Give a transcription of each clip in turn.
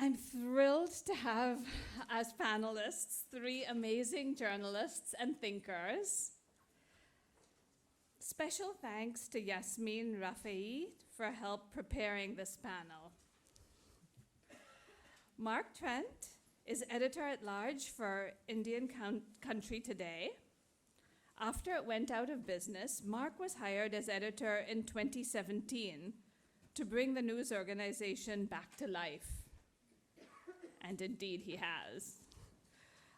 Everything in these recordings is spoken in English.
I'm thrilled to have as panelists 3 amazing journalists and thinkers. Special thanks to Yasmin Rafai for help preparing this panel. Mark Trent is editor-at-large for Indian Country Today. After it went out of business, Mark was hired as editor in 2017 to bring the news organization back to life. And indeed he has.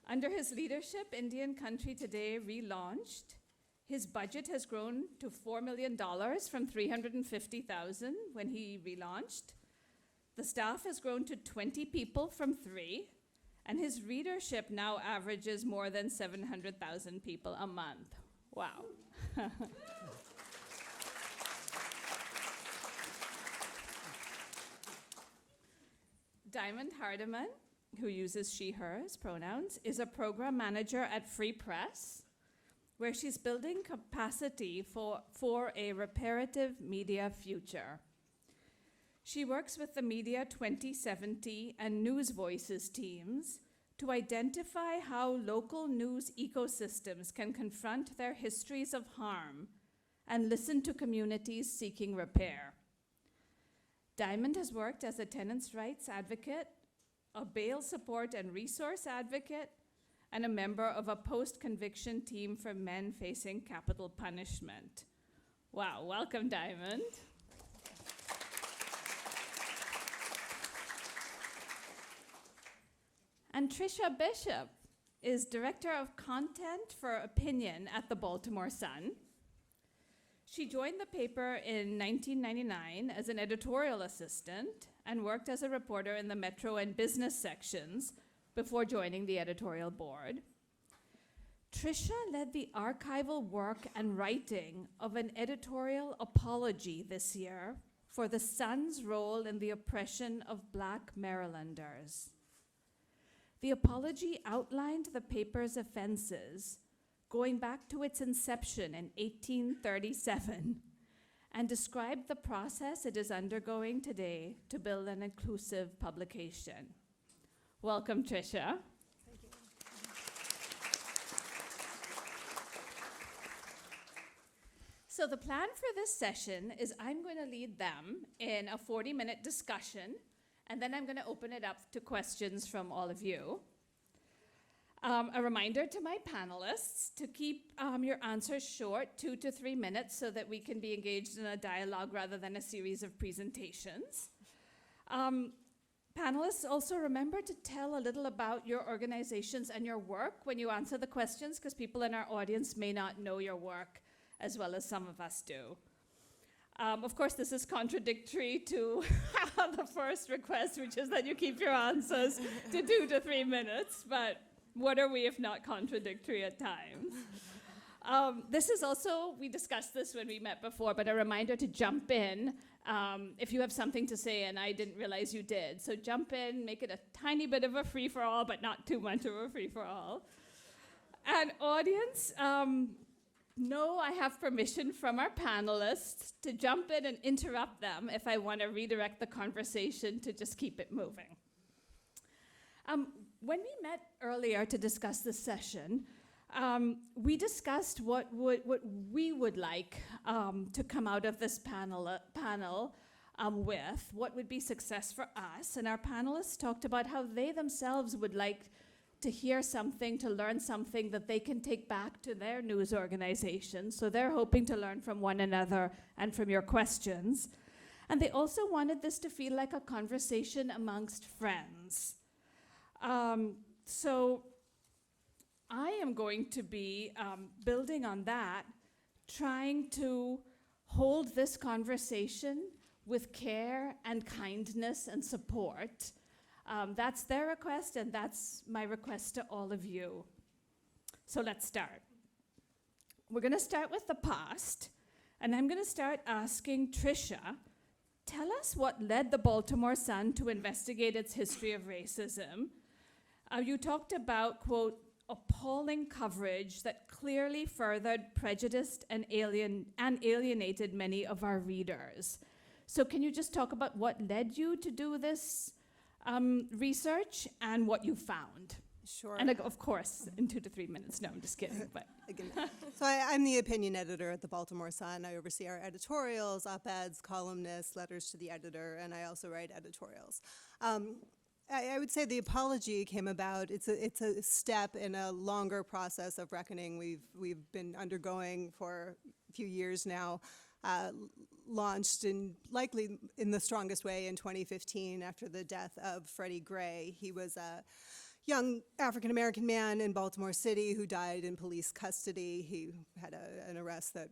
Under his leadership, Indian Country Today relaunched. His budget has grown to $4 million from $350,000 when he relaunched. The staff has grown to 20 people from 3, and his readership now averages more than 700,000 people a month. Wow. Diamond Hardiman, who uses she, hers pronouns, is a program manager at Free Press, where she's building capacity for a reparative media future. She works with the Media 2070 and News Voices teams to identify how local news ecosystems can confront their histories of harm and listen to communities seeking repair. Diamond has worked as a tenants' rights advocate, a bail support and resource advocate, and a member of a post-conviction team for men facing capital punishment. Wow, welcome, Diamond. And Tricia Bishop is Director of Content for Opinion at the Baltimore Sun. She joined the paper in 1999 as an editorial assistant and worked as a reporter in the Metro and business sections before joining the editorial board. Tricia led the archival work and writing of an editorial apology this year for the Sun's role in the oppression of Black Marylanders. The apology outlined the paper's offenses, going back to its inception in 1837, and described the process it is undergoing today to build an inclusive publication. Welcome, Tricia. Thank you. So the plan for this session is I'm going to lead them in a 40-minute discussion, and then I'm going to open it up to questions from all of you. A reminder to my panelists to keep your answers short, 2 to 3 minutes, so that we can be engaged in a dialogue rather than a series of presentations. Panelists, also remember to tell a little about your organizations and your work when you answer the questions, because people in our audience may not know your work as well as some of us do. Of course, this is contradictory to the first request, which is that you keep your answers to 2 to 3 minutes, but what are we if not contradictory at times? This is also, we discussed this when we met before, but a reminder to jump in if you have something to say and I didn't realize you did. So jump in, make it a tiny bit of a free-for-all, but not too much of a free-for-all. And audience, know I have permission from our panelists to jump in and interrupt them if I want to redirect the conversation to just keep it moving. When we met earlier to discuss this session, we discussed what we would like to come out of this panel with, what would be success for us. And our panelists talked about how they themselves would like to hear something, to learn something that they can take back to their news organization. So they're hoping to learn from one another and from your questions. And they also wanted this to feel like a conversation amongst friends. So I am going to be building on that, trying to hold this conversation with care and kindness and support. That's their request, and that's my request to all of you. So let's start. We're going to start with the past, and I'm going to start asking Tricia, tell us what led the Baltimore Sun to investigate its history of racism. You talked about, quote, appalling coverage that clearly furthered prejudiced and alienated many of our readers. So can you just talk about what led you to do this research and what you found. Sure. And of course, in 2 to 3 minutes. No, I'm just kidding. But Again, so I'm the opinion editor at the Baltimore Sun. I oversee our editorials, op-eds, columnists, letters to the editor, and I also write editorials. I would say the apology came about. It's a step in a longer process of reckoning we've been undergoing for a few years now. Launched likely in the strongest way in 2015 after the death of Freddie Gray. He was a young African-American man in Baltimore City who died in police custody. He had an arrest that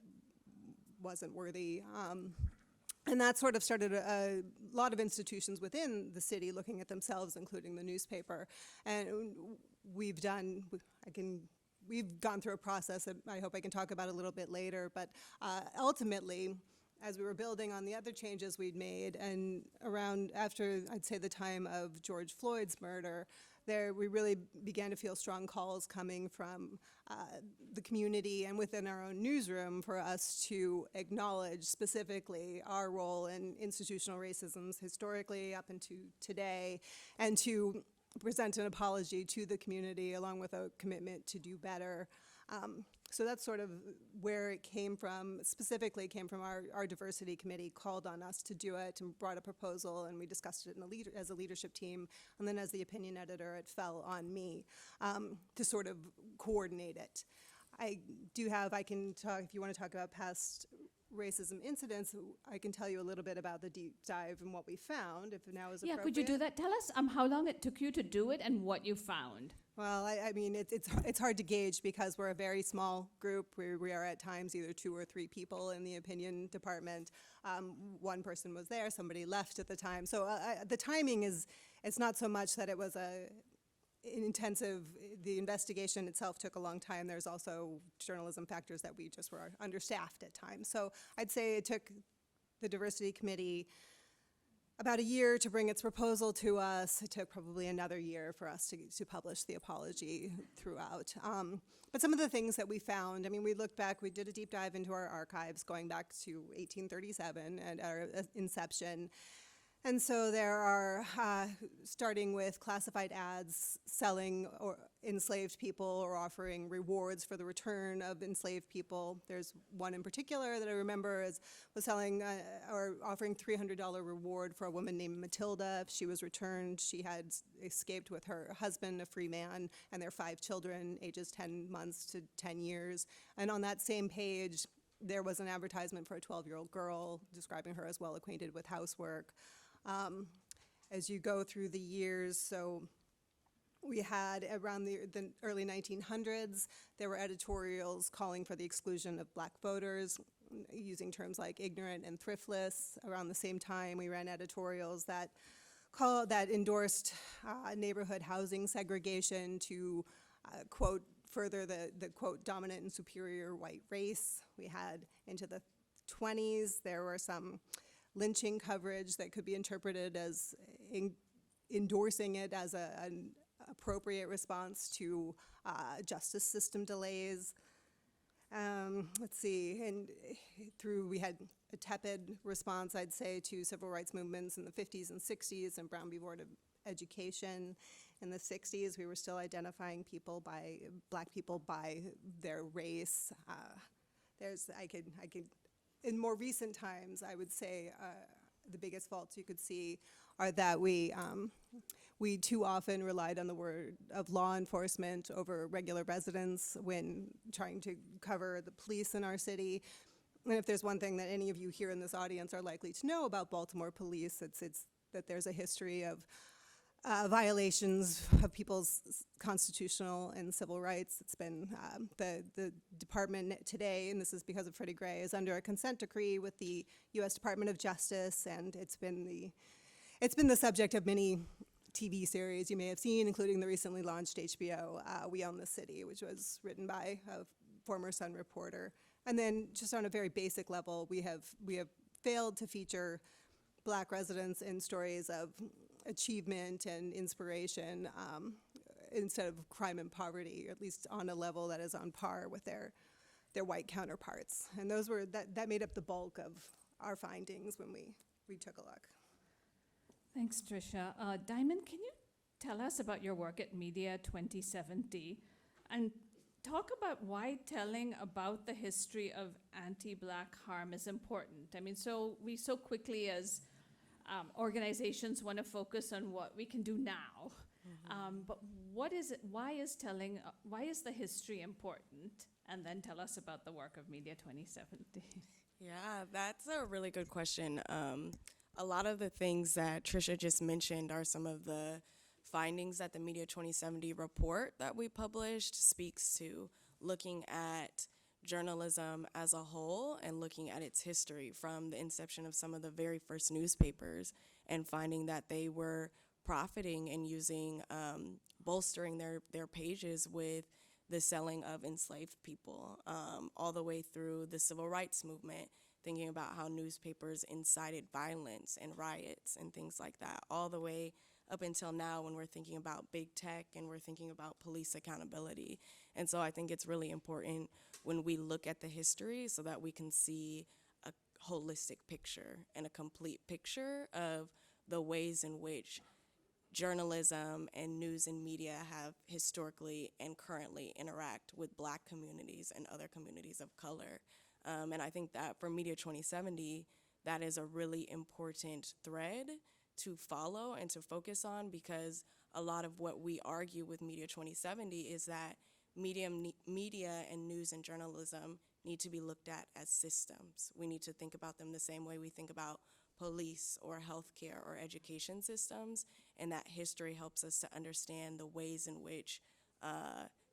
wasn't worthy. And that sort of started a lot of institutions within the city looking at themselves, including the newspaper. And we've gone through a process that I hope I can talk about a little bit later. But ultimately, as we were building on the other changes we'd made, and around after, I'd say, the time of George Floyd's murder, we really began to feel strong calls coming from the community and within our own newsroom for us to acknowledge specifically our role in institutional racism historically up into today, and to present an apology to the community along with a commitment to do better. So that's sort of where it came from. Specifically came from our diversity committee called on us to do it and brought a proposal, and we discussed it as a leadership team. And then as the opinion editor, it fell on me to sort of coordinate it. I can talk, if you want to talk about past racism incidents, I can tell you a little bit about the deep dive and what we found, if now is appropriate. yeah, could you do that? Tell us how long it took you to do it and what you found. Well, I mean, it's hard to gauge because we're a very small group. We are at times either 2 or 3 people in the opinion department. One person was there, somebody left at the time. So the timing it's not so much that it was intensive. The investigation itself took a long time. There's also journalism factors that we just were understaffed at times. So I'd say it took the diversity committee about a year to bring its proposal to us. It took probably another year for us to publish the apology throughout. But some of the things that we found, I mean, we looked back, we did a deep dive into our archives going back to 1837 and our inception. And so there are, starting with classified ads selling enslaved people or offering rewards for the return of enslaved people. There's one in particular that I remember was selling or offering $300 reward for a woman named Matilda. If she was returned, she had escaped with her husband, a free man, and their 5 children, ages 10 months to 10 years. And on that same page, there was an advertisement for a 12-year-old girl describing her as well acquainted with housework. As you go through the years, so we had around the early 1900s, there were editorials calling for the exclusion of black voters, using terms like ignorant and thriftless. Around the same time, we ran editorials that endorsed neighborhood housing segregation to quote further the quote dominant and superior white race. We had into the 20s, there were some lynching coverage that could be interpreted as endorsing it as an appropriate response to justice system delays. Let's see, and we had a tepid response, I'd say, to civil rights movements in the 50s and 60s and Brown v. Board of Education. In the 60s, we were still identifying black people by their race. In more recent times, I would say the biggest faults you could see are that we too often relied on the word of law enforcement over regular residents when trying to cover the police in our city. And if there's one thing that any of you here in this audience are likely to know about Baltimore police, it's that there's a history of violations of people's constitutional and civil rights. It's been the department today, and this is because of Freddie Gray, is under a consent decree with the U.S. Department of Justice, and it's been the subject of many TV series you may have seen, including the recently launched HBO We Own the City, which was written by a former Sun reporter. And then, just on a very basic level, we have failed to feature black residents in stories of achievement and inspiration instead of crime and poverty, or at least on a level that is on par with their white counterparts. And that made up the bulk of our findings when we took a look. Thanks, Tricia. Diamond, can you tell us about your work at Media 2070 and talk about why telling about the history of anti-Black harm is important? I mean, we so quickly as organizations want to focus on what we can do now. But what is it? Why is the history important? And then tell us about the work of Media 2070. Yeah, that's a really good question. A lot of the things that Tricia just mentioned are some of the findings that the Media 2070 report that we published speaks to, looking at journalism as a whole and looking at its history from the inception of some of the very first newspapers and finding that they were profiting and using, bolstering their pages with the selling of enslaved people, all the way through the civil rights movement, thinking about how newspapers incited violence and riots and things like that, all the way up until now when we're thinking about big tech and we're thinking about police accountability. And so I think it's really important when we look at the history so that we can see a holistic picture and a complete picture of the ways in which journalism and news and media have historically and currently interact with Black communities and other communities of color. And I think that for Media 2070, that is a really important thread to follow and to focus on, because a lot of what we argue with Media 2070 is that media and news and journalism need to be looked at as systems. We need to think about them the same way we think about police or healthcare or education systems, and that history helps us to understand the ways in which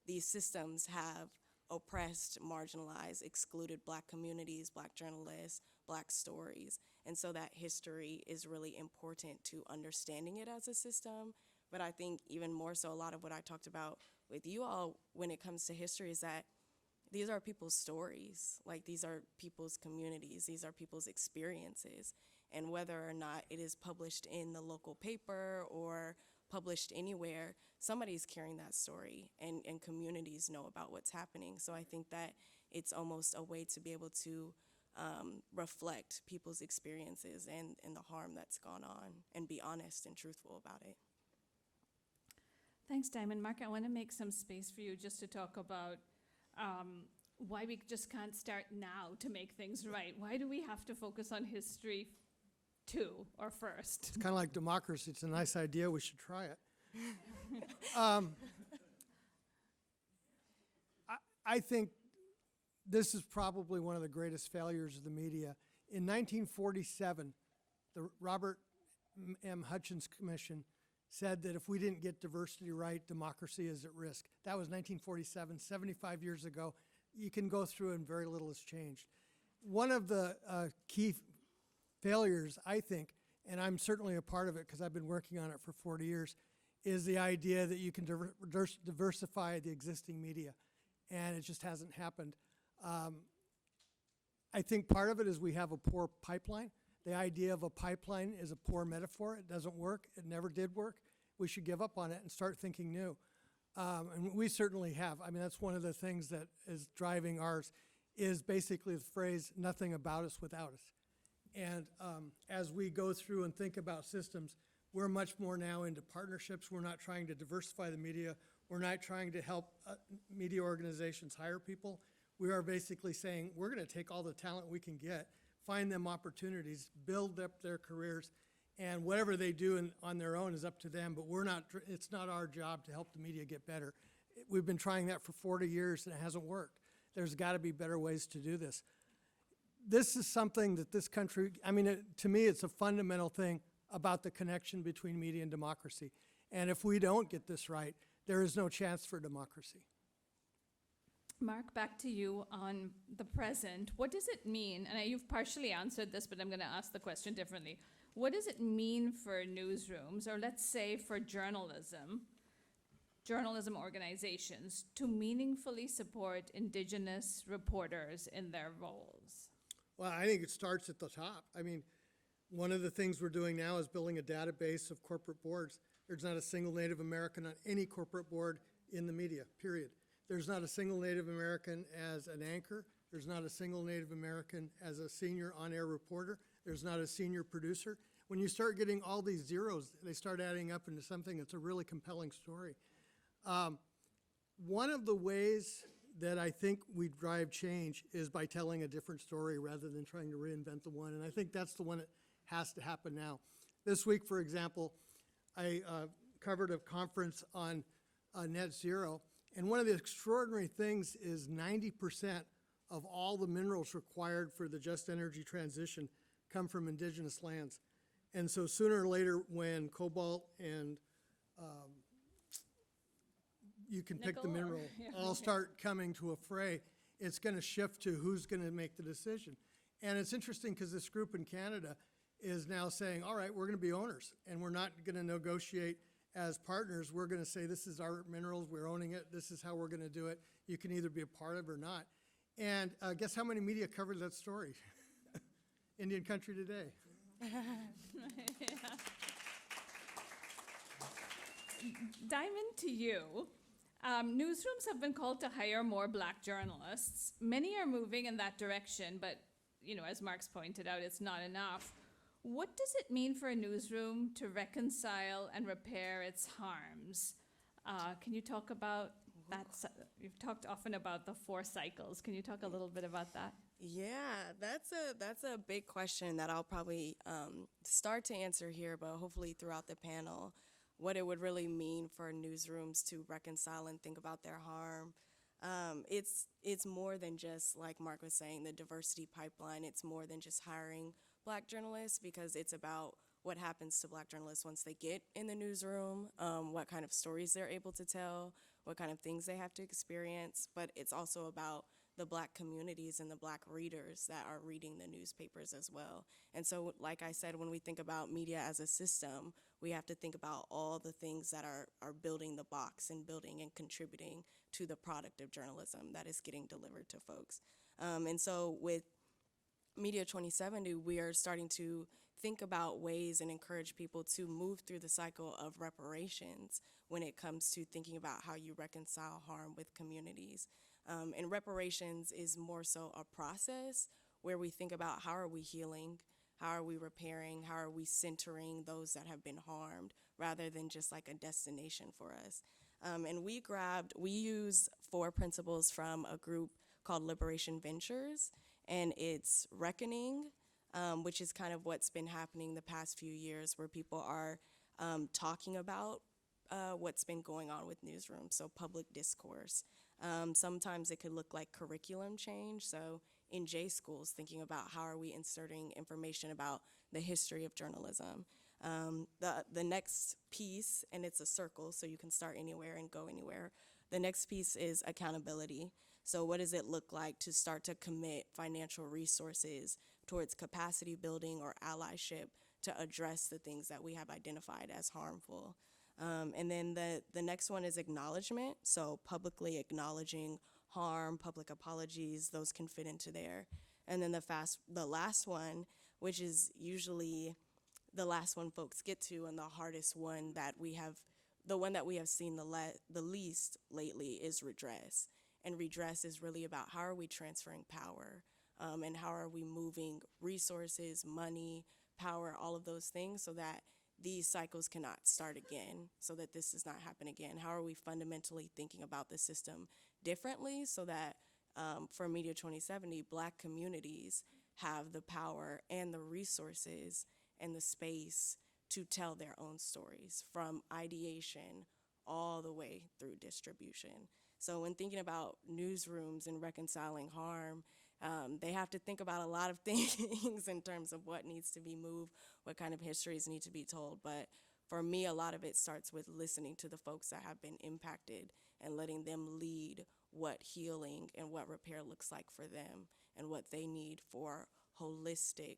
these systems have oppressed, marginalized, excluded Black communities, Black journalists, Black stories. And so that history is really important to understanding it as a system. But I think even more so, a lot of what I talked about with you all when it comes to history is that these are people's stories. Like, these are people's communities, these are people's experiences. And whether or not it is published in the local paper or published anywhere, somebody's carrying that story, and communities know about what's happening. So I think that it's almost a way to be able to reflect people's experiences and the harm that's gone on and be honest and truthful about it. Thanks, Diamond. Mark, I want to make some space for you just to talk about why we just can't start now to make things right. Why do we have to focus on history too, or first? It's kind of like democracy. It's a nice idea. We should try it. I think this is probably one of the greatest failures of the media. In 1947, the Robert M. Hutchins Commission said that if we didn't get diversity right, democracy is at risk. That was 1947, 75 years ago. You can go through and very little has changed. One of the key failures, I think, and I'm certainly a part of it because I've been working on it for 40 years, is the idea that you can diversify the existing media, and it just hasn't happened. I think part of it is we have a poor pipeline. The idea of a pipeline is a poor metaphor. It doesn't work. It never did work. We should give up on it and start thinking new. And we certainly have. I mean, that's one of the things that is driving ours, is basically the phrase, nothing about us without us. And as we go through and think about systems, we're much more now into partnerships. We're not trying to diversify the media. We're not trying to help media organizations hire people. We are basically saying we're going to take all the talent we can get, find them opportunities, build up their careers, and whatever they do on their own is up to them, but it's not our job to help the media get better. We've been trying that for 40 years and it hasn't worked. There's got to be better ways to do this. This is something that this country, to me, it's a fundamental thing about the connection between media and democracy. And if we don't get this right, there is no chance for democracy. Mark, back to you on the present. What does it mean, and you've partially answered this, but I'm going to ask the question differently. What does it mean for newsrooms, or let's say for journalism organizations, to meaningfully support Indigenous reporters in their roles? Well, I think it starts at the top. I mean, one of the things we're doing now is building a database of corporate boards. There's not a single Native American on any corporate board in the media, period. There's not a single Native American as an anchor. There's not a single Native American as a senior on-air reporter. There's not a senior producer. when you start getting all these zeros, they start adding up into something that's a really compelling story. One of the ways that I think we drive change is by telling a different story rather than trying to reinvent the one, and I think that's the one that has to happen now. This week, for example, I covered a conference on net zero, and one of the extraordinary things is 90% of all the minerals required for the just energy transition come from indigenous lands. And so sooner or later, when cobalt and you can pick the Nickel or- mineral, all start coming to a fray, it's going to shift to who's going to make the decision. And it's interesting because this group in Canada is now saying, all right, we're going to be owners, and we're not going to negotiate as partners. We're going to say, this is our minerals, we're owning it, this is how we're going to do it. You can either be a part of it or not. And guess how many media covered that story? Indian Country Today. Diamond, to you. Newsrooms have been called to hire more Black journalists. Many are moving in that direction, but as Mark's pointed out, it's not enough. What does it mean for a newsroom to reconcile and repair its harms? Can you talk about that? You've talked often about the 4 cycles. Can you talk a little bit about that? Yeah, that's a big question that I'll probably start to answer here, but hopefully throughout the panel, what it would really mean for newsrooms to reconcile and think about their harm. It's more than just, like Mark was saying, the diversity pipeline. It's more than just hiring Black journalists, because it's about what happens to Black journalists once they get in the newsroom, what kind of stories they're able to tell, what kind of things they have to experience, but it's also about the Black communities and the Black readers that are reading the newspapers as well. And so, like I said, when we think about media as a system, we have to think about all the things that are building the box and building and contributing to the product of journalism that is getting delivered to folks. And so with Media 2070, we are starting to think about ways and encourage people to move through the cycle of reparations when it comes to thinking about how you reconcile harm with communities. And reparations is more so a process where we think about how are we healing, how are we repairing, how are we centering those that have been harmed, rather than just like a destination for us. And we use 4 principles from a group called Liberation Ventures, and it's reckoning, which is kind of what's been happening the past few years, where people are talking about what's been going on with newsrooms, so public discourse. Sometimes it could look like curriculum change, so in J schools, thinking about how are we inserting information about the history of journalism. The next piece, and it's a circle, so you can start anywhere and go anywhere. The next piece is accountability. So what does it look like to start to commit financial resources towards capacity building or allyship to address the things that we have identified as harmful? And then the next one is acknowledgement, so publicly acknowledging harm, public apologies, those can fit into there. And then the last one, which is usually the last one folks get to and the hardest one that we have, the one that we have seen the least lately, is redress. And redress is really about how are we transferring power, and how are we moving resources, money, power, all of those things, so that these cycles cannot start again, so that this does not happen again. How are we fundamentally thinking about the system differently so that for Media 2070, Black communities have the power and the resources and the space to tell their own stories, from ideation all the way through distribution. So when thinking about newsrooms and reconciling harm, they have to think about a lot of things in terms of what needs to be moved, what kind of histories need to be told. But for me, a lot of it starts with listening to the folks that have been impacted and letting them lead what healing and what repair looks like for them and what they need for holistic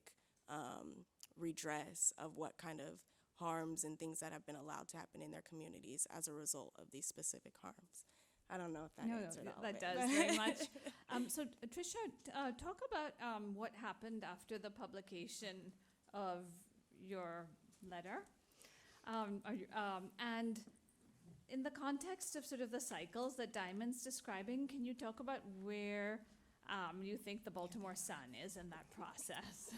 redress of what kind of harms and things that have been allowed to happen in their communities as a result of these specific harms. I don't know if that answered all that of it. does very much. So Tricia, talk about what happened after the publication of your letter. And in the context of sort of the cycles that Diamond's describing, can you talk about where you think the Baltimore Sun is in that process?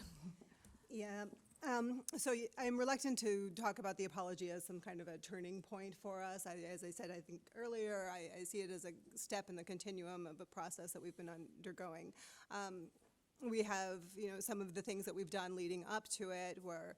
Yeah. I'm reluctant to talk about the apology as some kind of a turning point for us. As I said, I think earlier, I see it as a step in the continuum of a process that we've been undergoing. We have, some of the things that we've done leading up to it were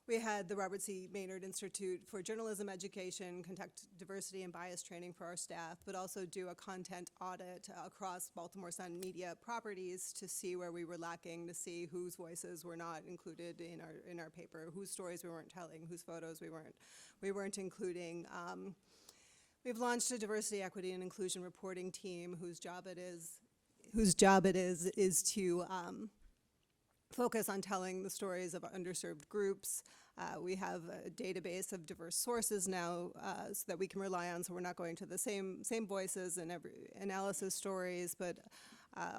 we had the Robert C. Maynard Institute for Journalism Education conduct diversity and bias training for our staff, but also do a content audit across Baltimore Sun media properties to see where we were lacking, to see whose voices were not included in our paper, whose stories we weren't telling, whose photos we weren't including. We've launched a diversity, equity, and inclusion reporting team whose job it is to focus on telling the stories of underserved groups. We have a database of diverse sources now so that we can rely on, so we're not going to the same voices in every analysis stories, but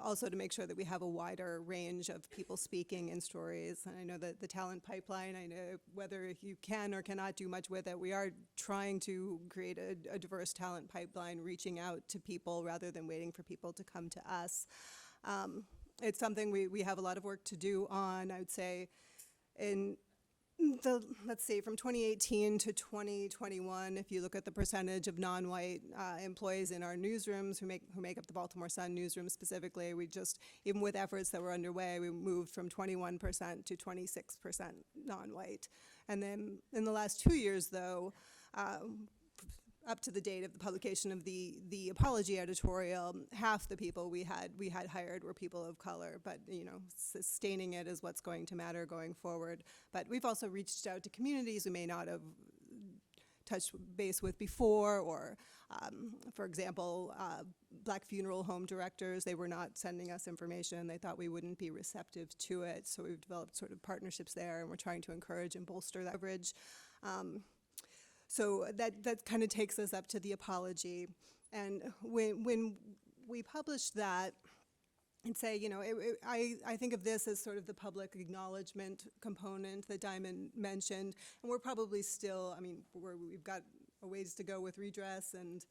also to make sure that we have a wider range of people speaking in stories. And I know that the talent pipeline, I know whether you can or cannot do much with it, we are trying to create a diverse talent pipeline, reaching out to people rather than waiting for people to come to us. It's something we have a lot of work to do on. I would say from 2018 to 2021, if you look at the percentage of non-white employees in our newsrooms who make up the Baltimore Sun newsroom specifically, even with efforts that were underway, we moved from 21% to 26% non-white. And then in the last 2 years, though, up to the date of the publication of the apology editorial, half the people we had hired were people of color, but sustaining it is what's going to matter going forward. But we've also reached out to communities we may not have touched base with before, or for example, Black funeral home directors, they were not sending us information. They thought we wouldn't be receptive to it, so we've developed sort of partnerships there, and we're trying to encourage and bolster that coverage. So that kind of takes us up to the apology. And when we published that and say, I think of this as sort of the public acknowledgement component that Diamond mentioned. And we're probably still, we've got a ways to go with redress, and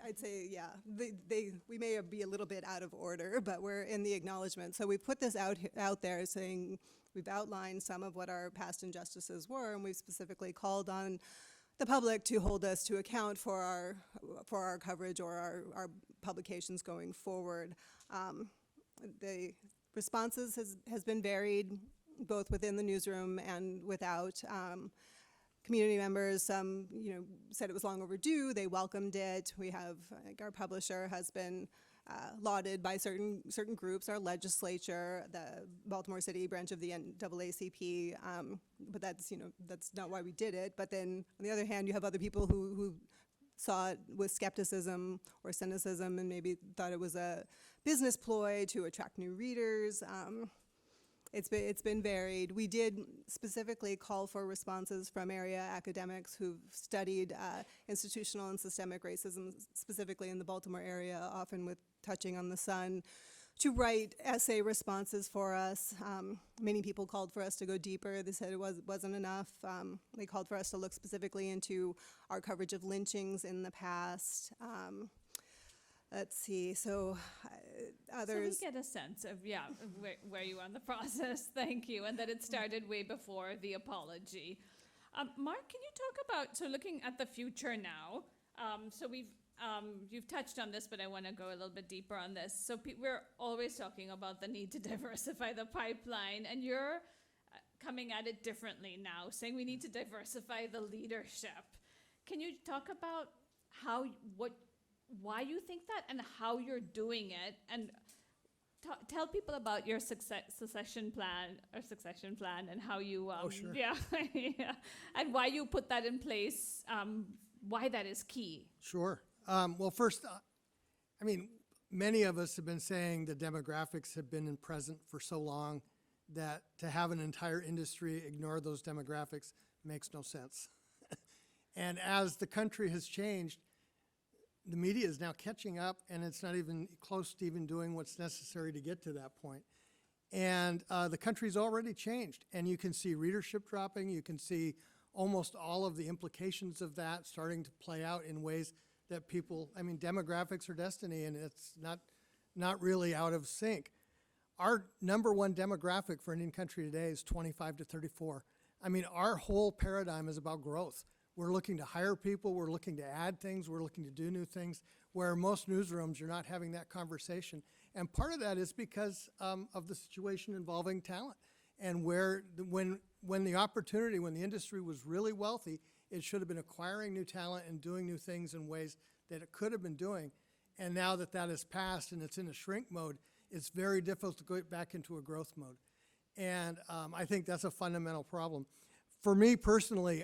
I'd say, yeah, we may be a little bit out of order, but we're in the acknowledgement. So we put this out there saying, we've outlined some of what our past injustices were, and we've specifically called on the public to hold us to account for our coverage or our publications going forward. The responses has been varied, both within the newsroom and without. Community members, some said it was long overdue. They welcomed it. We have, our publisher has been lauded by certain groups, our legislature, the Baltimore City branch of the NAACP, but that's not why we did it. But then on the other hand, you have other people who saw it with skepticism or cynicism and maybe thought it was a business ploy to attract new readers. It's been varied. We did specifically call for responses from area academics who've studied institutional and systemic racism, specifically in the Baltimore area, often with touching on the Sun, to write essay responses for us. Many people called for us to go deeper. They said it wasn't enough. They called for us to look specifically into our coverage of lynchings in the past. Let's see, so others. So we get a sense of, where you are in the process, thank you, and that it started way before the apology. Mark, can you talk about, so looking at the future now, so you've touched on this, but I want to go a little bit deeper on this. So we're always talking about the need to diversify the pipeline, and you're coming at it differently now, saying we need to diversify the leadership. Can you talk about why you think that and how you're doing it, and tell people about your succession plan and how you Sure. and why you put that in place, why that is key. Sure. Well, first, many of us have been saying the demographics have been present for so long that to have an entire industry ignore those demographics makes no sense. And as the country has changed, the media is now catching up, and it's not even close to even doing what's necessary to get to that point. And the country's already changed, and you can see readership dropping. You can see almost all of the implications of that starting to play out in ways that demographics are destiny, and it's not really out of sync. our number one demographic for Indian country today is 25 to 34. I mean, our whole paradigm is about growth. We're looking to hire people, we're looking to add things, we're looking to do new things, where most newsrooms, you're not having that conversation. And part of that is because of the situation involving talent. And when the opportunity, when the industry was really wealthy, it should have been acquiring new talent and doing new things in ways that it could have been doing. And now that that has passed and it's in a shrink mode, it's very difficult to go back into a growth mode. And I think that's a fundamental problem. For me personally,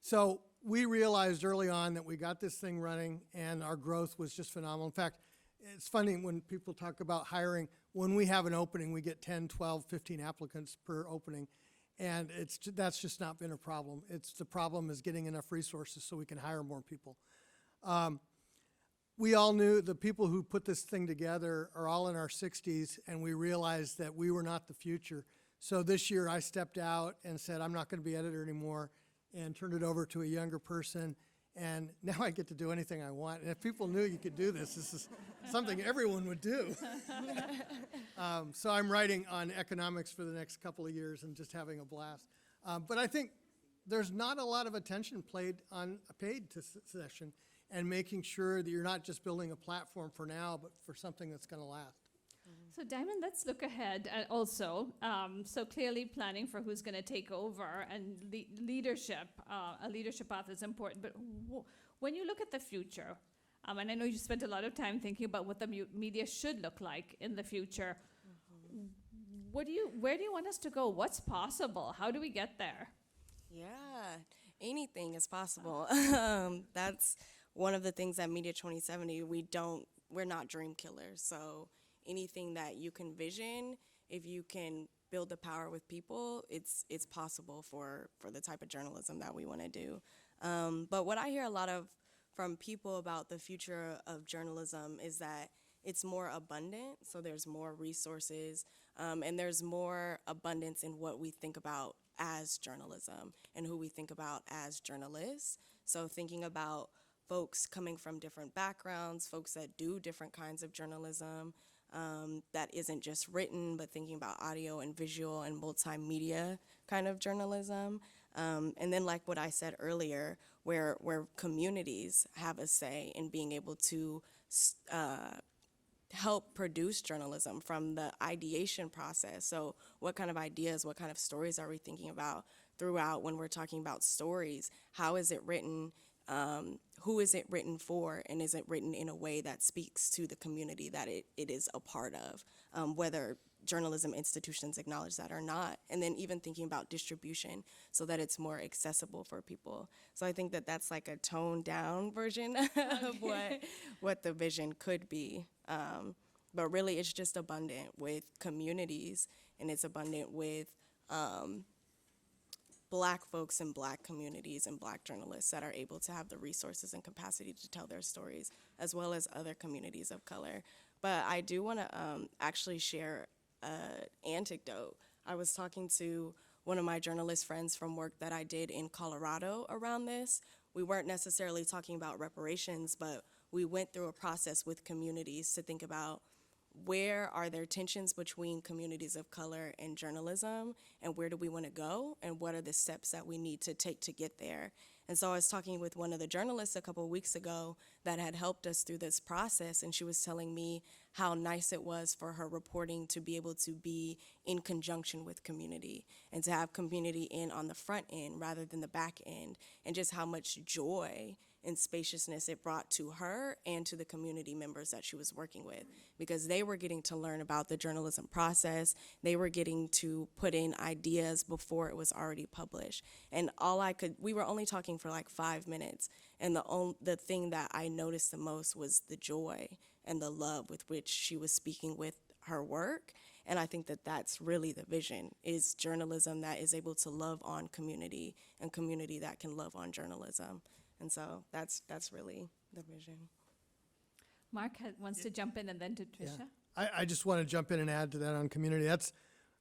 so we realized early on that we got this thing running and our growth was just phenomenal. In fact, it's funny when people talk about hiring, when we have an opening, we get 10, 12, 15 applicants per opening. And that's just not been a problem. The problem is getting enough resources so we can hire more people. We all knew the people who put this thing together are all in our 60s, and we realized that we were not the future. So this year I stepped out and said, I'm not going to be editor anymore, and turned it over to a younger person. And now I get to do anything I want. And if people knew you could do this is something everyone would do. So I'm writing on economics for the next couple of years and just having a blast. But I think there's not a lot of attention played on a paid session and making sure that you're not just building a platform for now, but for something that's going to last. So Diamond, let's look ahead also. So clearly planning for who's going to take over and leadership, a leadership path is important. But when you look at the future, and I know you spent a lot of time thinking about what the media should look like in the future, where do you want us to go? What's possible? How do we get there? Yeah, anything is possible. That's one of the things at Media 2070, we're not dream killers. So anything that you can vision, if you can build the power with people, it's possible for the type of journalism that we want to do. But what I hear a lot of from people about the future of journalism is that it's more abundant, so there's more resources, and there's more abundance in what we think about as journalism and who we think about as journalists. So thinking about folks coming from different backgrounds, folks that do different kinds of journalism, that isn't just written, but thinking about audio and visual and multimedia kind of journalism. And then like what I said earlier, where communities have a say in being able to help produce journalism from the ideation process. So what kind of ideas, what kind of stories are we thinking about throughout when we're talking about stories? How is it written? Who is it written for, and is it written in a way that speaks to the community that it is a part of, whether journalism institutions acknowledge that or not, and then even thinking about distribution so that it's more accessible for people. So I think that that's like a toned down version of what the vision could be. But really it's just abundant with communities, and it's abundant with Black folks in Black communities and Black journalists that are able to have the resources and capacity to tell their stories, as well as other communities of color. But I do want to actually share an anecdote. I was talking to one of my journalist friends from work that I did in Colorado around this. We weren't necessarily talking about reparations, but we went through a process with communities to think about where are there tensions between communities of color and journalism, and where do we want to go, and what are the steps that we need to take to get there. And so I was talking with one of the journalists a couple of weeks ago that had helped us through this process, and she was telling me how nice it was for her reporting to be able to be in conjunction with community and to have community in on the front end rather than the back end, and just how much joy and spaciousness it brought to her and to the community members that she was working with, because they were getting to learn about the journalism process. They were getting to put in ideas before it was already published. And we were only talking for like 5 minutes, and the thing that I noticed the most was the joy and the love with which she was speaking with her work. And I think that that's really the vision, is journalism that is able to love on community, and community that can love on journalism. And so that's really the vision. Mark wants to jump in, and then to Tricia. Yeah. I just want to jump in and add to that on community. That's,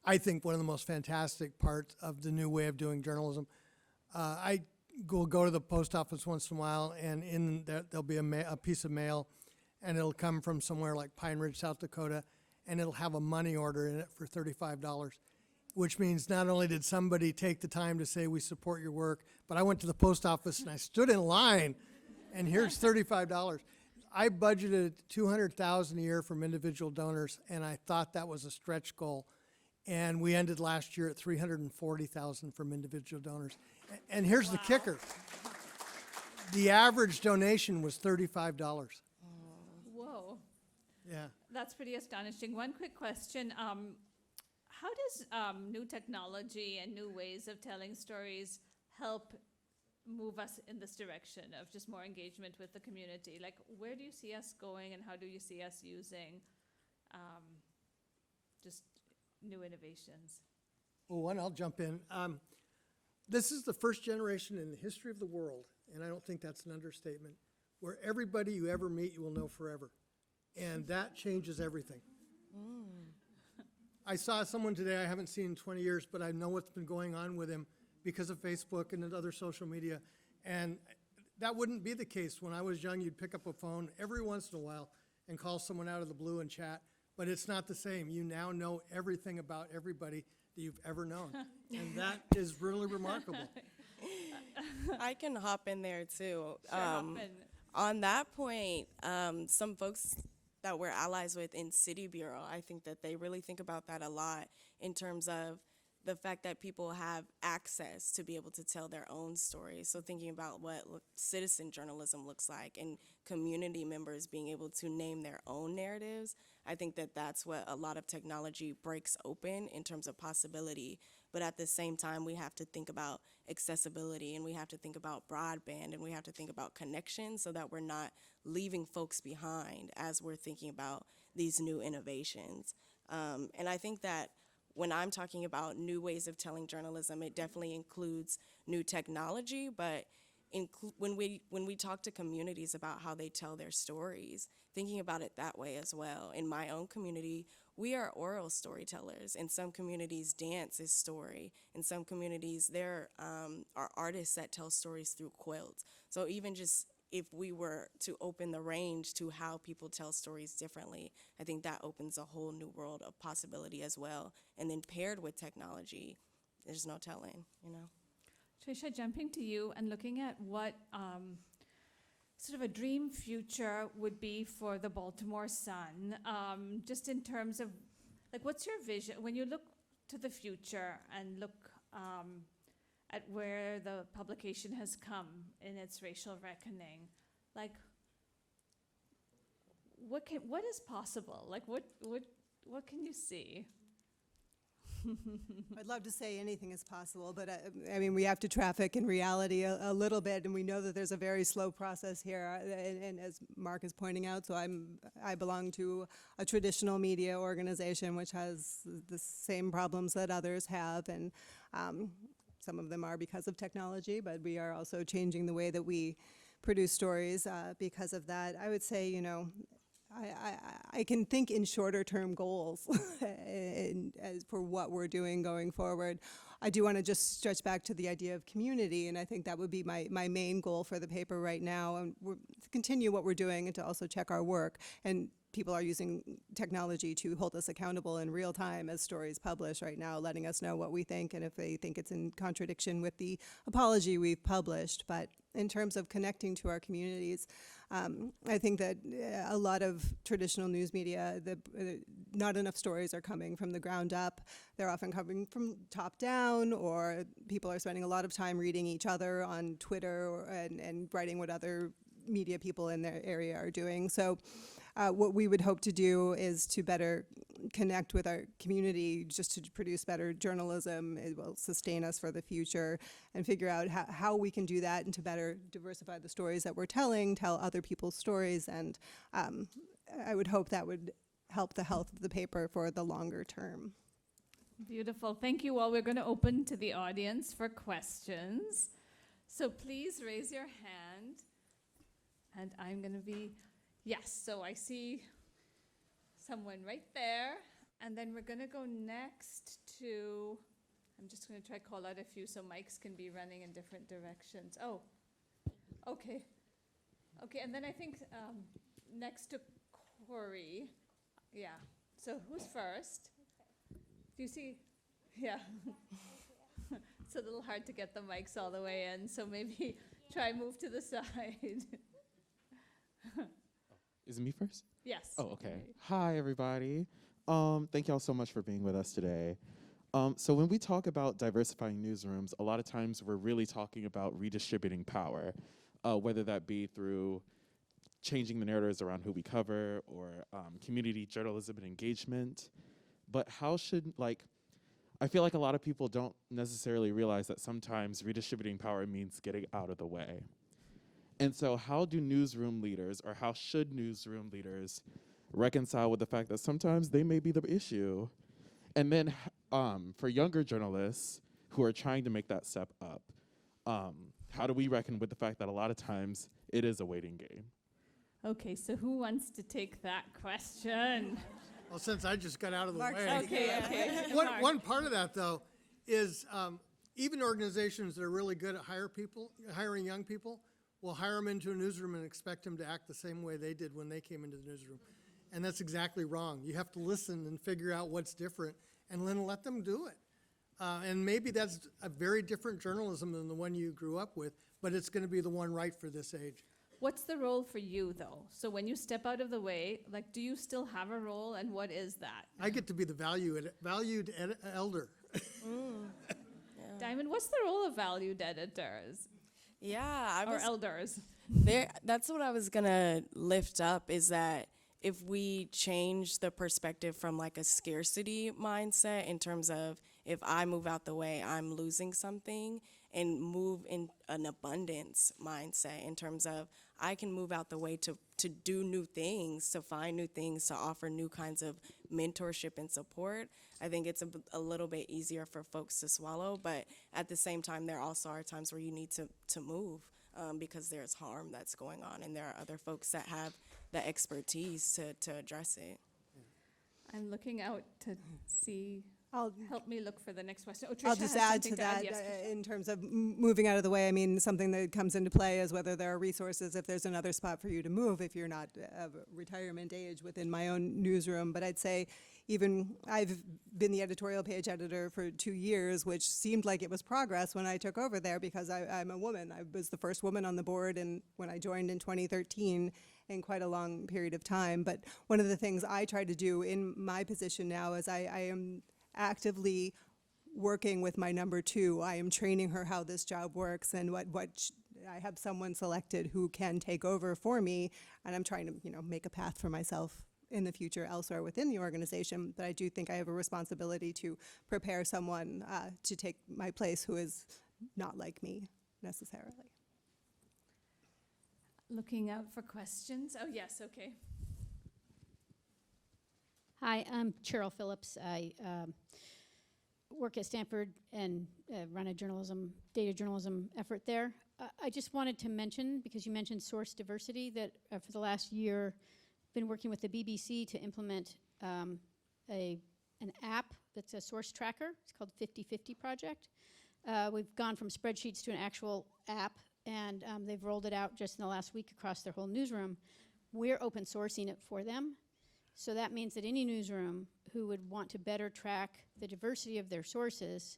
I think, one of the most fantastic parts of the new way of doing journalism. I will go to the post office once in a while, and in there, there'll be a piece of mail, and it'll come from somewhere like Pine Ridge, South Dakota, and it'll have a money order in it for $35, which means not only did somebody take the time to say we support your work, but I went to the post office and I stood in line, and here's $35. I budgeted $200,000 a year from individual donors, and I thought that was a stretch goal. And we ended last year at $340,000 from individual donors. And here's the kicker. The average donation was $35. Whoa. Yeah. That's pretty astonishing. One quick question. How does new technology and new ways of telling stories help move us in this direction of just more engagement with the community? Like, where do you see us going, and how do you see us using just new innovations? Well, one, I'll jump in. This is the first generation in the history of the world, and I don't think that's an understatement, where everybody you ever meet you will know forever. And that changes everything. I saw someone today I haven't seen in 20 years, but I know what's been going on with him because of Facebook and other social media. And that wouldn't be the case. When I was young, you'd pick up a phone every once in a while and call someone out of the blue and chat. But it's not the same. You now know everything about everybody that you've ever known. And that is really remarkable. I can hop in there too. Hop in. On that point, some folks that we're allies with in City Bureau, I think that they really think about that a lot in terms of the fact that people have access to be able to tell their own stories. So thinking about what citizen journalism looks like and community members being able to name their own narratives, I think that that's what a lot of technology breaks open in terms of possibility. But at the same time, we have to think about accessibility, and we have to think about broadband, and we have to think about connection so that we're not leaving folks behind as we're thinking about these new innovations. And I think that when I'm talking about new ways of telling journalism, it definitely includes new technology, but when we talk to communities about how they tell their stories, thinking about it that way as well. In my own community, we are oral storytellers. In some communities, dance is story. In some communities, there are artists that tell stories through quilts. So even just if we were to open the range to how people tell stories differently, I think that opens a whole new world of possibility as well. And then paired with technology, there's no telling, you know? Tricia, jumping to you and looking at what sort of a dream future would be for the Baltimore Sun, just in terms of, like, what's your vision when you look to the future and look at where the publication has come in its racial reckoning? Like, what is possible? Like, what can you see? I'd love to say anything is possible, but I mean, we have to traffic in reality a little bit, and we know that there's a very slow process here. And as Mark is pointing out, so I belong to a traditional media organization which has the same problems that others have, and some of them are because of technology, but we are also changing the way that we produce stories because of that. I would say, you know, I can think in shorter term goals as for what we're doing going forward. I do want to just stretch back to the idea of community, and I think that would be my main goal for the paper right now, and to continue what we're doing and to also check our work. And people are using technology to hold us accountable in real time as stories publish right now, letting us know what we think and if they think it's in contradiction with the apology we've published. But in terms of connecting to our communities, I think that a lot of traditional news media, not enough stories are coming from the ground up. They're often coming from top down, or people are spending a lot of time reading each other on Twitter and writing what other media people in their area are doing. So what we would hope to do is to better connect with our community, just to produce better journalism. It will sustain us for the future, and figure out how we can do that and to better diversify the stories that we're telling, tell other people's stories, and I would hope that would help the health of the paper for the longer term. Beautiful. Thank you all. We're going to open to the audience for questions. So please raise your hand. And I'm going to be, yes, so I see someone right there. And then we're going to go next to, I'm just going to try to call out a few so mics can be running in different directions. Oh, okay. Okay, and then I think next to Corey. Yeah. so who's first? Do you see? Yeah. It's a little hard to get the mics all the way in, so maybe try move to the side. Is it me first? Yes. Oh, okay. Hi, everybody. Thank y'all so much for being with us today. So when we talk about diversifying newsrooms, a lot of times we're really talking about redistributing power, whether that be through changing the narratives around who we cover or community journalism and engagement. But how should, I feel like a lot of people don't necessarily realize that sometimes redistributing power means getting out of the way. And so how do newsroom leaders, or how should newsroom leaders reconcile with the fact that sometimes they may be the issue? And then for younger journalists who are trying to make that step up, how do we reckon with the fact that a lot of times it is a waiting game? Okay, so who wants to take that question? Well, since I just got out of the Mark's way. Okay. Mark. One part of that, though, is even organizations that are really good at hiring young people, will hire them into a newsroom and expect them to act the same way they did when they came into the newsroom. And that's exactly wrong. You have to listen and figure out what's different and then let them do it. And maybe that's a very different journalism than the one you grew up with, but it's going to be the one right for this age. What's the role for you, though? So when you step out of the way, do you still have a role, and what is that? I get to be the valued elder. Diamond, what's the role of valued editors Yeah, or elders? that's what I was gonna lift up, is that if we change the perspective from a scarcity mindset in terms of if I move out the way, I'm losing something, and move in an abundance mindset in terms of I can move out the way to do new things, to find new things, to offer new kinds of mentorship and support, I think it's a little bit easier for folks to swallow. But at the same time, there also are times where you need to move because there's harm that's going on, and there are other folks that have the expertise to address it. I'm looking out to see. Help me look for the next question. Oh, Tricia I'll just has add something to that Yes, Tricia. in terms of moving out of the way. I mean, something that comes into play is whether there are resources, if there's another spot for you to move, if you're not of retirement age within my own newsroom. But I'd say even I've been the editorial page editor for 2 years, which seemed like it was progress when I took over there because I'm a woman. I was the first woman on the board, and when I joined in 2013, in quite a long period of time. But one of the things I try to do in my position now is I am actively working with my number two. I am training her how this job works and I have someone selected who can take over for me, and I'm trying to, make a path for myself in the future elsewhere within the organization. But I do think I have a responsibility to prepare someone to take my place who is not like me necessarily. Looking out for questions. Oh, yes, okay. Hi, I'm Cheryl Phillips. I work at Stanford and run a data journalism effort there. I just wanted to mention, because you mentioned source diversity, that for the last year, I've been working with the BBC to implement an app that's a source tracker. It's called 50/50 Project. We've gone from spreadsheets to an actual app, and they've rolled it out just in the last week across their whole newsroom. We're open sourcing it for them. So that means that any newsroom who would want to better track the diversity of their sources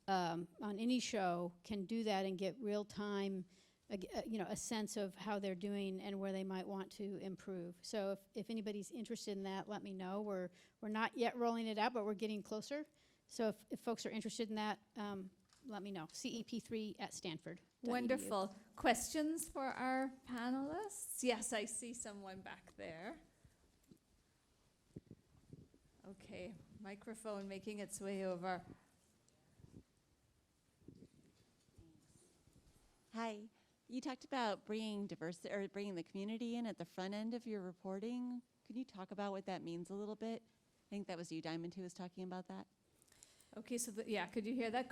on any show can do that and get real-time, a sense of how they're doing and where they might want to improve. So if anybody's interested in that, let me know. We're not yet rolling it out, but we're getting closer. So if folks are interested in that, let me know. CEP3@Stanford. Wonderful. Questions for our panelists? Yes, I see someone back there. Okay, microphone making its way over. Hi. You talked about bringing diversity or bringing the community in at the front end of your reporting. Could you talk about what that means a little bit? I think that was you, Diamond, who was talking about that. Okay, so could you hear that?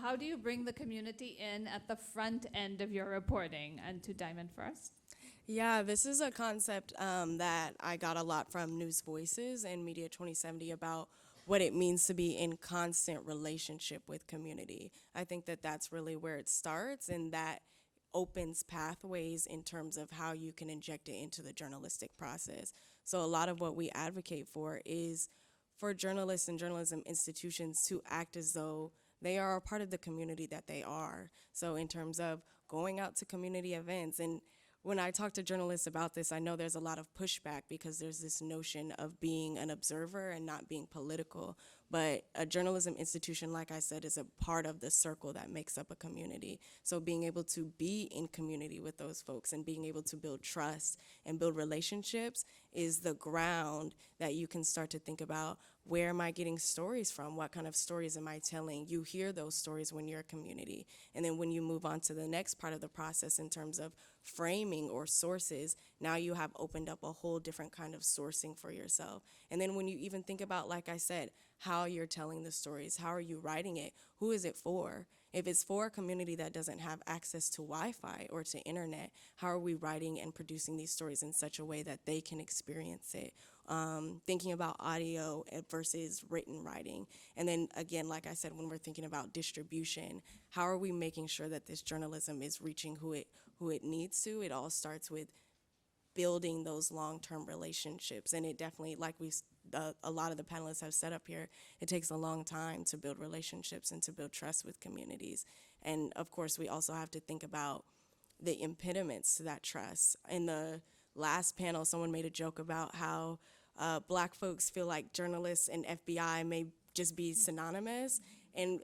How do you bring the community in at the front end of your reporting? And to Diamond first. Yeah, this is a concept that I got a lot from News Voices and Media 2070 about what it means to be in constant relationship with community. I think that that's really where it starts, and that opens pathways in terms of how you can inject it into the journalistic process. So a lot of what we advocate for is for journalists and journalism institutions to act as though they are a part of the community that they are. So in terms of going out to community events, and when I talk to journalists about this, I know there's a lot of pushback because there's this notion of being an observer and not being political. But a journalism institution, like I said, is a part of the circle that makes up a community. So being able to be in community with those folks and being able to build trust and build relationships is the ground that you can start to think about, where am I getting stories from? What kind of stories am I telling? You hear those stories when you're a community. And then when you move on to the next part of the process in terms of framing or sources, now you have opened up a whole different kind of sourcing for yourself. And then when you even think about, like I said, how you're telling the stories, how are you writing it, who is it for? If it's for a community that doesn't have access to Wi-Fi or to internet, how are we writing and producing these stories in such a way that they can experience it? Thinking about audio versus written writing. And then again, like I said, when we're thinking about distribution, how are we making sure that this journalism is reaching who it needs to? It all starts with building those long-term relationships. And it definitely, like a lot of the panelists have said up here, it takes a long time to build relationships and to build trust with communities. And of course, we also have to think about the impediments to that trust. In the last panel, someone made a joke about how Black folks feel like journalists and FBI may just be synonymous. And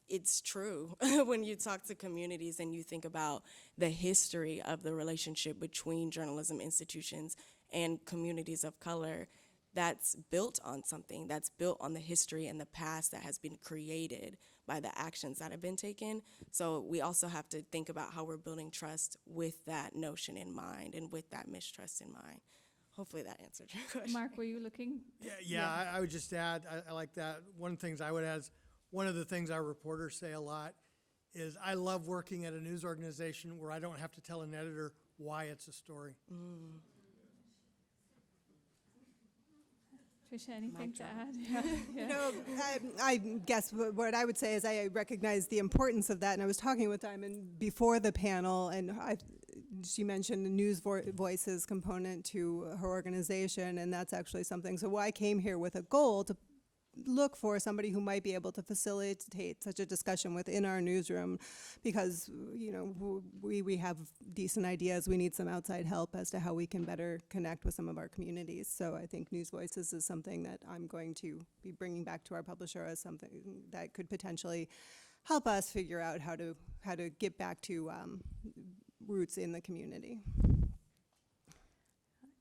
it's true when you talk to communities and you think about the history of the relationship between journalism institutions and communities of color. That's built on something, that's built on the history and the past that has been created by the actions that have been taken. So we also have to think about how we're building trust with that notion in mind and with that mistrust in mind. Hopefully that answered your question. Mark, were you looking? Yeah. I would just add, I like that. One of the things I would add is, one of the things our reporters say a lot is, I love working at a news organization where I don't have to tell an editor why it's a story. Tricia, anything to add? Yeah. No, I guess what I would say is I recognize the importance of that, and I was talking with Diamond before the panel, and she mentioned the news voices component to her organization, and that's actually something. So I came here with a goal to look for somebody who might be able to facilitate such a discussion within our newsroom, because we have decent ideas. We need some outside help as to how we can better connect with some of our communities. So I think News Voices is something that I'm going to be bringing back to our publisher as something that could potentially help us figure out how to get back to roots in the community.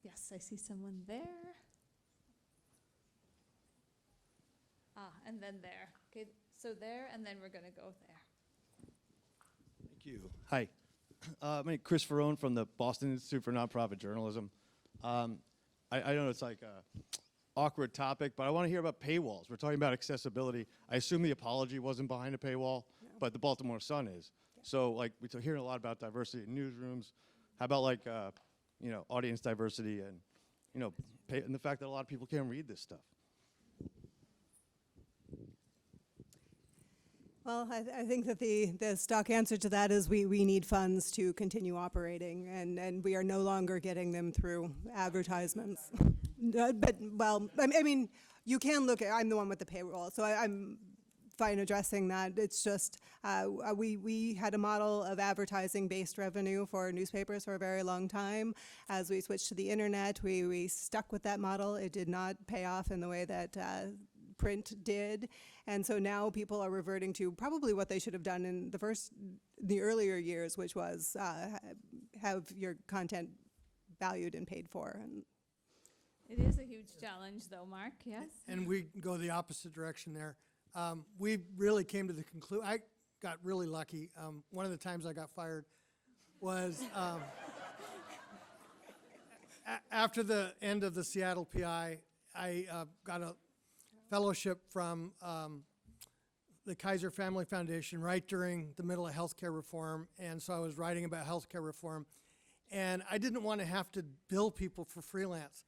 Yes, I see someone there. And then there. Okay, so there, and then we're going to go there. Thank you. Hi. My name is Chris Ferrone from the Boston Institute for Nonprofit Journalism. I know it's like an awkward topic, but I want to hear about paywalls. We're talking about accessibility. I assume the apology wasn't behind a paywall, but the Baltimore Sun is. Yeah. So we're hearing a lot about diversity in newsrooms. How about audience diversity and, and the fact that a lot of people can't read this stuff? Well, I think that the stock answer to that is we need funds to continue operating, and we are no longer getting them through advertisements. I mean, you can look at, I'm the one with the payroll, so I'm fine addressing that. It's just, we had a model of advertising-based revenue for newspapers for a very long time. As we switched to the internet, we stuck with that model. It did not pay off in the way that print did, and so now people are reverting to probably what they should have done in the earlier years, which was have your content valued and paid for. And it is a huge challenge, though, Mark. Yes. And we go the opposite direction there. We really came to the conclusion. I got really lucky. One of the times I got fired was after the end of the Seattle PI. I got a fellowship from the Kaiser Family Foundation right during the middle of healthcare reform, and so I was writing about healthcare reform, and I didn't want to have to bill people for freelance,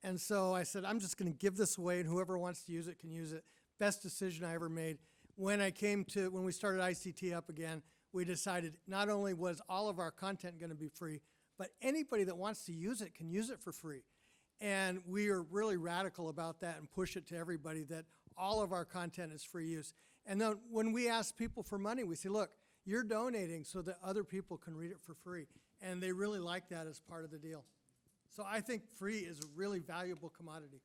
and so I said, I'm just going to give this away, and whoever wants to use it can use it. Best decision I ever made. When we started ICT up again, we decided not only was all of our content going to be free, but anybody that wants to use it can use it for free. And we are really radical about that and push it to everybody that all of our content is free use. And then when we ask people for money, we say, look, you're donating so that other people can read it for free. And they really like that as part of the deal. So I think free is a really valuable commodity.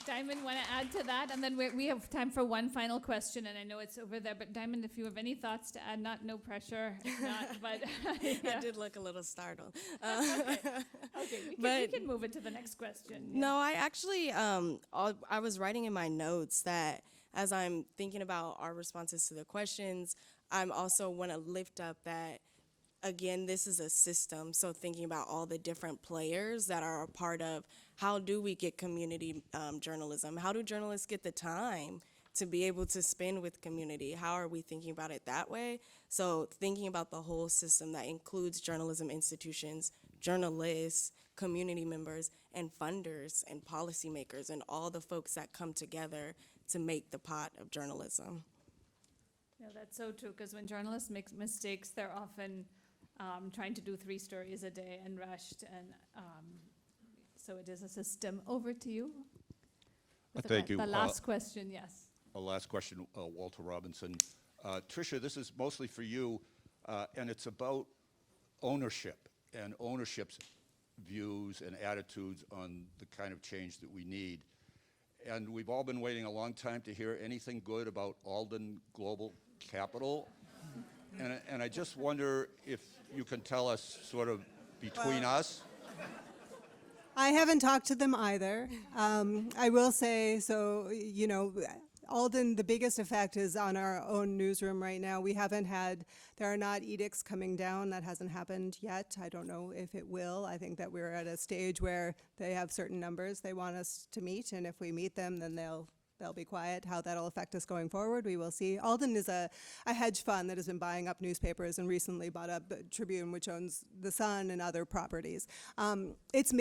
Diamond, want to add to that? And then we have time for one final question, and I know it's over there, but Diamond, if you have any thoughts to add, no pressure, if not, but yeah. I did look a little startled. Okay, we can move it to the next question. Yeah. No, I actually, I was writing in my notes that as I'm thinking about our responses to the questions, I'm also want to lift up that, again, this is a system. So thinking about all the different players that are a part of how do we get community journalism? How do journalists get the time to be able to spend with community? How are we thinking about it that way? So thinking about the whole system that includes journalism institutions, journalists, community members, and funders and policymakers and all the folks that come together to make the pot of journalism. Yeah, that's so true, because when journalists make mistakes, they're often trying to do 3 stories a day and rushed, and so it is a system. Over to you. With Thank you. The last question, yes. Last question, Walter Robinson. Tricia, this is mostly for you, and it's about ownership and ownership's views and attitudes on the kind of change that we need. And we've all been waiting a long time to hear anything good about Alden Global Capital. And I just wonder if you can tell us sort of between us. I haven't talked to them either. I will say, so, Alden, the biggest effect is on our own newsroom right now. There are not edicts coming down. That hasn't happened yet. I don't know if it will. I think that we're at a stage where they have certain numbers they want us to meet, and if we meet them, then they'll be quiet. How that'll affect us going forward, we will see. Alden is a hedge fund that has been buying up newspapers and recently bought up Tribune, which owns The Sun and other properties. It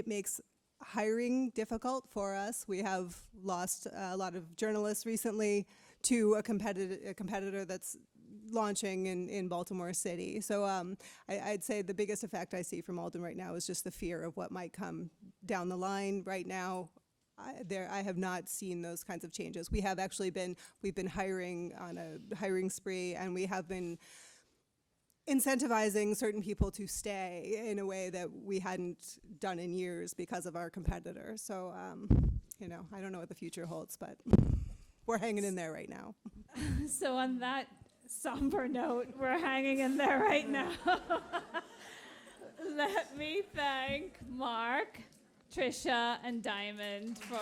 makes hiring difficult for us. We have lost a lot of journalists recently to a competitor that's launching in Baltimore City. So I'd say the biggest effect I see from Alden right now is just the fear of what might come down the line. Right now, I have not seen those kinds of changes. We've been hiring on a hiring spree, and we have been incentivizing certain people to stay in a way that we hadn't done in years because of our competitor. So, I don't know what the future holds, but we're hanging in there right now. So on that somber note, we're hanging in there right now. Let me thank Mark, Tricia, and Diamond for